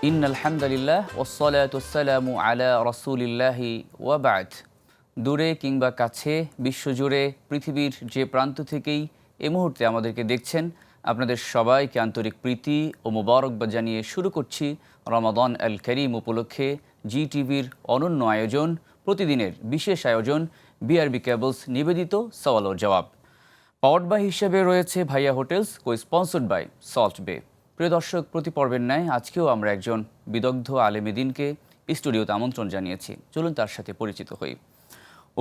ইন্নাল হামদুলিল্লাহ ওয়াসসালাতু ওয়াসসালামু আলা রাসূলিল্লাহি ওয়া বা'দ। দূরে কিংবা কাছে বিশ্বজুড়ে পৃথিবীর যে প্রান্ত থেকেই এই মুহূর্তে আমাদেরকে দেখছেন, আপনাদের সবাইকে আন্তরিক প্রীতি ও মোবারকবাদ জানিয়ে শুরু করছি রমাদান আল করিম উপলক্ষে জি টিভির অনন্য আয়োজন, প্রতিদিনের বিশেষ আয়োজন বিআরবি কেবলস নিবেদিত সওয়াল ও জবাব। পাওয়ার্ড বাই হিসেবে রয়েছে Bhaiya hotels, co sponsored by salt bay. প্রিয় দর্শক, প্রতি পর্বের ন্যায় আজকেও আমরা একজন বিদগ্ধ আলেমে দ্বীনকে স্টুডিওতে আমন্ত্রণ জানিয়েছি। চলুন তার সাথে পরিচিত হই।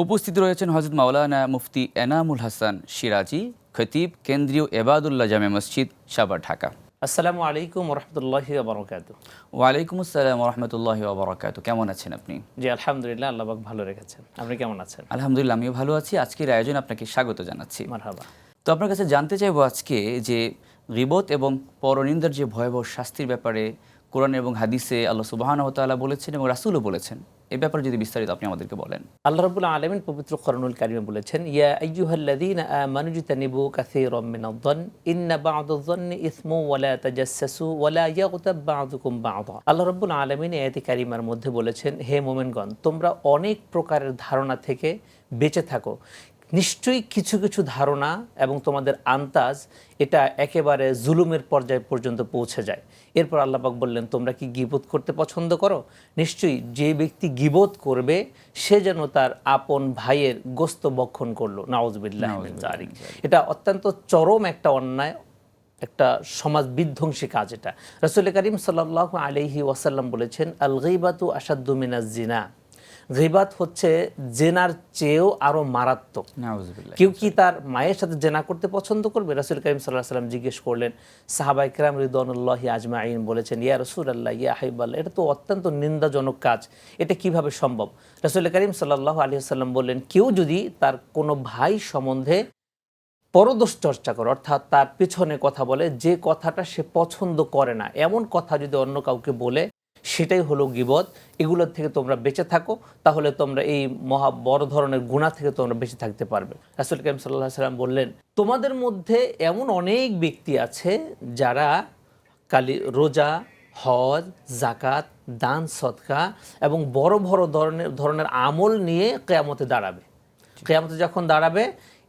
উপস্থিত রয়েছেন হযরত মাওলানা মুফতি এনামুল হাসান সিরাজি, খতিব, কেন্দ্রীয় এবাদুল্লাহ জামে মসজিদ, সাভার, ঢাকা। আসসালামু আলাইকুম ওরহমতুল্লাহি ওয়া বারাকাতুহু। ওয়ালাইকুম আসসালাম ওরহমতুল্লাহি ওয়া বারাকাতুহু। কেমন আছেন আপনি? জি আলহামদুলিল্লাহ, আল্লাহ পাক ভালো রেখেছেন। আপনি কেমন আছেন? আলহামদুলিল্লাহ, আমিও ভালো আছি। আজকের আয়োজনে আপনাকে স্বাগত জানাচ্ছি। মারহাবা। তো আপনার কাছে জানতে চাইবো আজকে যে গীবত এবং পরনিন্দার যে ভয়াবহ শাস্তির ব্যাপারে কোরআন এবং হাদিসে আল্লাহ সুবহানাহু ওয়া তাআলা বলেছেন এবং রাসূলও বলেছেন, এই ব্যাপারে যদি বিস্তারিত আপনি আমাদেরকে বলেন। আল্লাহ রাব্বুল আলামিন পবিত্র কোরআনুল কারিমে বলেছেন, ইয়া আইয়ুহাল্লাযীনা আমানু ইজতানিবু কাসীরাম মিনায-যন্ন ইন্না বা'দায-যন্নি ইসমু ওয়া লা তাজাসসাসু ওয়া লা ইয়াগতাব বা'দুকুম বা'দা। আল্লাহ রাব্বুল আলামিন এই আয়াতে কারিমার মধ্যে বলেছেন, হে মুমিনগণ, তোমরা অনেক প্রকারের ধারণা থেকে বেঁচে থাকো। নিশ্চয়ই কিছু কিছু ধারণা এবং তোমাদের আন্তাজ এটা একেবারে জুলুমের পর্যায় পর্যন্ত পৌঁছে যায়। এরপর আল্লাহ পাক বললেন, তোমরা কি গীবত করতে পছন্দ করো? নিশ্চয়ই যে ব্যক্তি গীবত করবে সে যেন তার আপন ভাইয়ের গোস্ত বক্ষণ করলো। নাউযুবিল্লাহি মিন যালিক। এটা অত্যন্ত চরম একটা অন্যায়, একটা সমাজ বিধ্বংসী কাজ। এটা রাসূল করিম সাল্লাল্লাহু আলাইহি ওয়াসাল্লাম বলেছেন, আল গীবাতু আশাদ্দু মিনাজ জিনা। গীবাত হচ্ছে জেনার চেয়েও আরো মারাত্মক। কেউ কি তার মায়ের সাথে জেনা করতে পছন্দ করবে? রাসূল করিম সাল্লাল্লাহু আলাইহি ওয়াসাল্লাম জিজ্ঞেস করলেন। সাহাবায়ে কেরাম রিদওয়ানুল্লাহি আজমাইন বলেছেন, ইয়া রাসূলুল্লাহ, ইয়া হাবিবাল্লাহ, এটা তো অত্যন্ত নিন্দাজনক কাজ, এটা কিভাবে সম্ভব? রাসূল করিম সাল্লাল্লাহু আলাইহি ওয়াসাল্লাম বললেন, কেউ যদি তার কোনো ভাই সম্বন্ধে পরদোষ চর্চা করে, অর্থাৎ তার পিছনে কথা বলে, যে কথাটা সে পছন্দ করে না এমন কথা যদি অন্য কাউকে বলে, সেটাই হলো গীবত। এগুলোর থেকে তোমরা বেঁচে থাকো, তাহলে তোমরা এই মহা বড় ধরনের গুনাহ থেকে তোমরা বেঁচে থাকতে পারবে। রাসূল করিম সাল্লাল্লাহু আলাইহি ওয়াসাল্লাম বললেন, তোমাদের মধ্যে এমন অনেক ব্যক্তি আছে যারা রোজা, হজ, যাকাত, দান, সদকা এবং বড় বড় ধরনের আমল নিয়ে কিয়ামতে দাঁড়াবে। কিয়ামতে যখন দাঁড়াবে,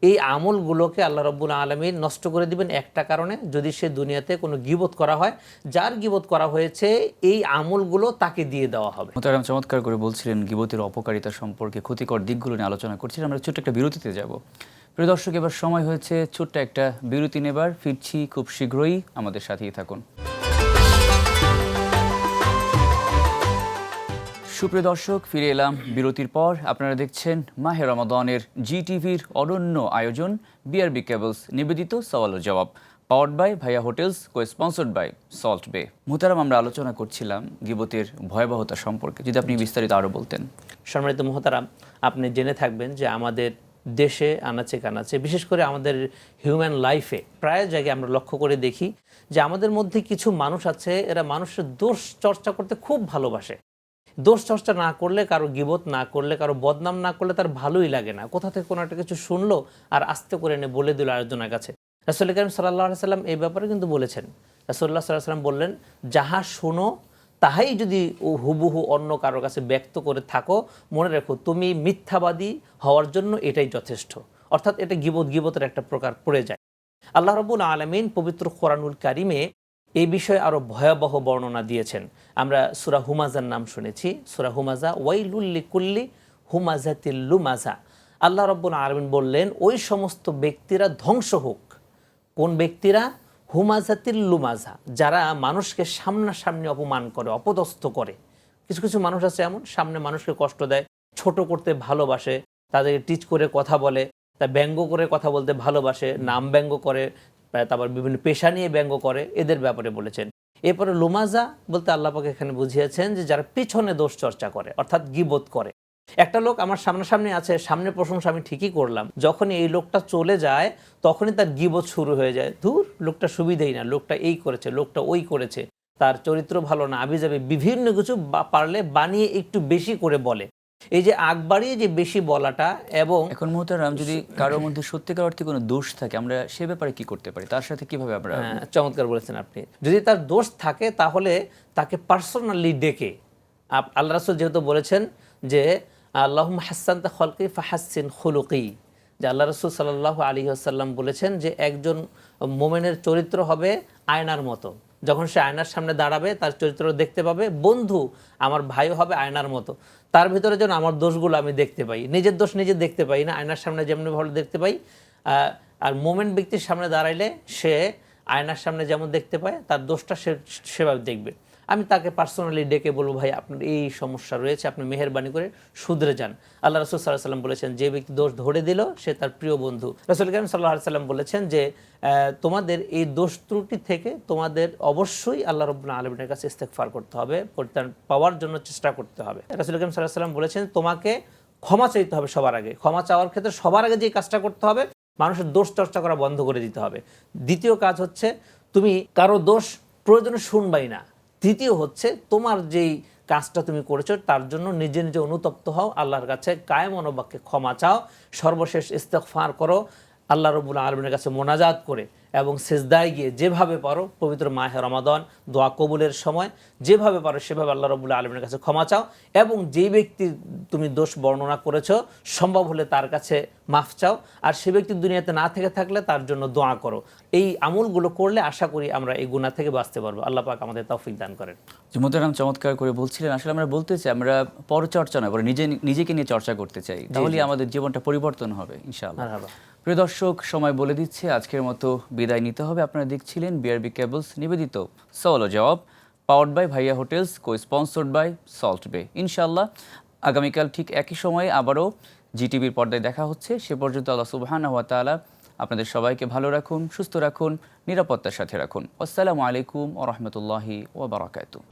এই আমলগুলোকে আল্লাহ রাব্বুল আলামিন নষ্ট করে দিবেন একটা কারণে, যদি সে দুনিয়াতে কোনো গীবত করা হয়, যার গীবত করা হয়েছে এই আমলগুলো তাকে দিয়ে দেওয়া হবে। মোহতারাম, চমৎকার করে বলছিলেন গীবতের অপকারিতা সম্পর্কে, ক্ষতিকর দিকগুলো নিয়ে আলোচনা করছিলাম। আমরা ছোট্ট একটা বিরতিতে যাব। প্রিয় দর্শক, এবার সময় হয়েছে ছোট্ট একটা বিরতি নেবার। ফিরছি খুব শীঘ্রই, আমাদের সাথেই থাকুন। সুপ্রিয় দর্শক, ফিরে এলাম বিরতির পর। আপনারা দেখছেন মাহে রমাদানের জি টিভির অনন্য আয়োজন বিআরবি কেবলস নিবেদিত সওয়াল ও জবাব, powered by Bhaiya hotels, co sponsored by salt Bay. মুহতারাম, আমরা আলোচনা করছিলাম গীবতের ভয়াবহতা সম্পর্কে, যদি আপনি বিস্তারিত আরও বলতেন। সম্মানিত মুহতারাম, আপনি জেনে থাকবেন যে আমাদের দেশে আনাচে কানাচে, বিশেষ করে আমাদের হিউম্যান লাইফে প্রায় জায়গায় আমরা লক্ষ্য করে দেখি যে আমাদের মধ্যে কিছু মানুষ আছে, এরা মানুষের দোষ চর্চা করতে খুব ভালোবাসে। দোষ চর্চা না করলে, কারো গীবত না করলে, কারো বদনাম না করলে তার ভালোই লাগে না। কোথা থেকে কোনো একটা কিছু শুনলো আর আস্তে করে এনে বলে দিল আরেকজনের কাছে। রাসূল করিম সাল্লাল্লাহু আলাইহি ওয়াসাল্লাম এই ব্যাপারে কিন্তু বলেছেন। রাসূলুল্লাহ সাল্লাল্লাহু আলাইহি ওয়াসাল্লাম বললেন, যাহা শোনো তাহাই যদি হুবহু অন্য কারোর কাছে ব্যক্ত করে থাকো, মনে রেখো তুমি মিথ্যাবাদী হওয়ার জন্য এটাই যথেষ্ট। অর্থাৎ এটা গীবতের একটা প্রকার পড়ে যায়। আল্লাহ রাব্বুল আলামিন পবিত্র কোরআনুল কারিমে এই বিষয়ে আরো ভয়াবহ বর্ণনা দিয়েছেন। আমরা সূরা হুমাজার নাম শুনেছি। সূরা হুমাজা, ওয়াইলুল লিকুল্লি হুমাজাতিল লুমাজা। আল্লাহ রাব্বুল আলামিন বললেন, ওই সমস্ত ব্যক্তিরা ধ্বংস হোক। কোন ব্যক্তিরা? হুমাজাতিল লুমাজা, যারা মানুষকে সামনাসামনি অপমান করে, অপদস্থ করে। কিছু কিছু মানুষ আছে এমন, সামনে মানুষকে কষ্ট দেয়, ছোট করতে ভালোবাসে, তাদেরকে টিচ করে কথা বলে, তা ব্যঙ্গ করে কথা বলতে ভালোবাসে, নাম ব্যঙ্গ করে, তারপর বিভিন্ন পেশা নিয়ে ব্যঙ্গ করে, এদের ব্যাপারে বলেছেন। এরপরে লুমাজা বলতে আল্লাহ পাক এখানে বুঝিয়েছেন যে যারা পিছনে দোষ চর্চা করে, অর্থাৎ গীবত করে। একটা লোক আমার সামনাসামনি আছে, সামনে প্রশংসা আমি ঠিকই করলাম, যখনই এই লোকটা চলে যায় তখনই তার গীবত শুরু হয়ে যায়। ধুর, লোকটা সুবিধেই না, লোকটা এই করেছে, লোকটা ওই করেছে, তার চরিত্র ভালো না, আবিজাবি বিভিন্ন কিছু পারলে বানিয়ে একটু বেশি করে বলে। এই যে আগ বাড়িয়ে যে বেশি বলাটা এবং এখন মোহতারাম, যদি কারোর মধ্যে সত্যিকার অর্থে কোনো দোষ থাকে, আমরা সে ব্যাপারে কি করতে পারি, তার সাথে কিভাবে আমরা? চমৎকার বলেছেন আপনি। যদি তার দোষ থাকে তাহলে তাকে পার্সোনালি ডেকে, আল্লাহ রাসূল যেহেতু বলেছেন যে আল্লাহুম্মা হাসসানতা খলকি ফাহাসসিন খুলুকি, যে আল্লাহ রাসূল সাল্লাল্লাহু আলাইহি ওয়াসাল্লাম বলেছেন যে একজন মুমিনের চরিত্র হবে আয়নার মতো। যখন সে আয়নার সামনে দাঁড়াবে তার চরিত্র দেখতে পাবে। বন্ধু আমার ভাইও হবে আয়নার মতো, তার ভিতরে যেন আমার দোষগুলো আমি দেখতে পাই। নিজের দোষ নিজে দেখতে পাই না, আয়নার সামনে যেমন ভালো দেখতে পাই। আর মোমেন ব্যক্তির সামনে দাঁড়াইলে সে আয়নার সামনে যেমন দেখতে পায় তার দোষটা সে সেভাবে দেখবে। আমি তাকে পার্সোনালি ডেকে বলবো, ভাই আপনার এই সমস্যা রয়েছে, আপনি মেহেরবানি করে শুধরে যান। আল্লাহ রাসূল সাল্লাল্লাহু আলাইহি ওয়াসাল্লাম বলেছেন যে ব্যক্তি দোষ ধরে দিল সে তার প্রিয় বন্ধু। রাসূল কারীম সাল্লাল্লাহু আলাইহি ওয়াসাল্লাম বলেছেন যে তোমাদের এই দোষ ত্রুটি থেকে তোমাদের অবশ্যই আল্লাহ রাব্বুল আলামিনের কাছে ইস্তেগফার করতে হবে, পরিত্রাণ পাওয়ার জন্য চেষ্টা করতে হবে। রাসূল কারীম সাল্লাল্লাহু আলাইহি ওয়াসাল্লাম বলেছেন তোমাকে ক্ষমা চাইতে হবে সবার আগে। ক্ষমা চাওয়ার ক্ষেত্রে সবার আগে যে কাজটা করতে হবে, মানুষের দোষ চর্চা করা বন্ধ করে দিতে হবে। দ্বিতীয় কাজ হচ্ছে তুমি কারো দোষ প্রয়োজনে শুনবাই না। তৃতীয় হচ্ছে তোমার যেই কাজটা তুমি করেছো তার জন্য নিজে নিজে অনুতপ্ত হও, আল্লাহর কাছে কায়েম মনোবাক্যে ক্ষমা চাও, সর্বশেষ ইস্তেগফার করো আল্লাহ রাব্বুল আলামিনের কাছে মোনাজাত করে, এবং সিজদায় গিয়ে যেভাবে পারো পবিত্র মাহে রমাদান দোয়া কবুলের সময় যেভাবে পারো সেভাবে আল্লাহ রাব্বুল আলামিনের কাছে ক্ষমা চাও, এবং যেই ব্যক্তি তুমি দোষ বর্ণনা করেছো সম্ভব হলে তার কাছে মাফ চাও, আর সে ব্যক্তি দুনিয়াতে না থেকে থাকলে তার জন্য দোয়া করো। এই আমলগুলো করলে আশা করি আমরা এই গুনাহ থেকে বাঁচতে পারবো। আল্লাহ পাক আমাদের তৌফিক দান করেন। মোহতারাম চমৎকার করে বলছিলেন। আসলে আমরা বলতে চাই, আমরা পরচর্চা নয়, বরং নিজেকে নিয়ে চর্চা করতে চাই, তাহলে আমাদের জীবনটা পরিবর্তন হবে ইনশাআল্লাহ। প্রিয় দর্শক, সময় বলে দিচ্ছে আজকের মতো বিদায় নিতে হবে। আপনারা দেখছিলেন বিআরবি কেবলস নিবেদিত সওয়াল ও জবাব, powered by Bhaiya hotels, co sponsored by salt bay. ইনশাআল্লাহ আগামীকাল ঠিক একই সময়ে আবারও জিটিভির পর্দায় দেখা হচ্ছে। সে পর্যন্ত আল্লাহ সুবহানাহু ওয়া তাআলা আপনাদের সবাইকে ভালো রাখুন, সুস্থ রাখুন, নিরাপত্তার সাথে রাখুন। আসসালামু আলাইকুম ওয়া রাহমাতুল্লাহি ওয়া বারাকাতুহু।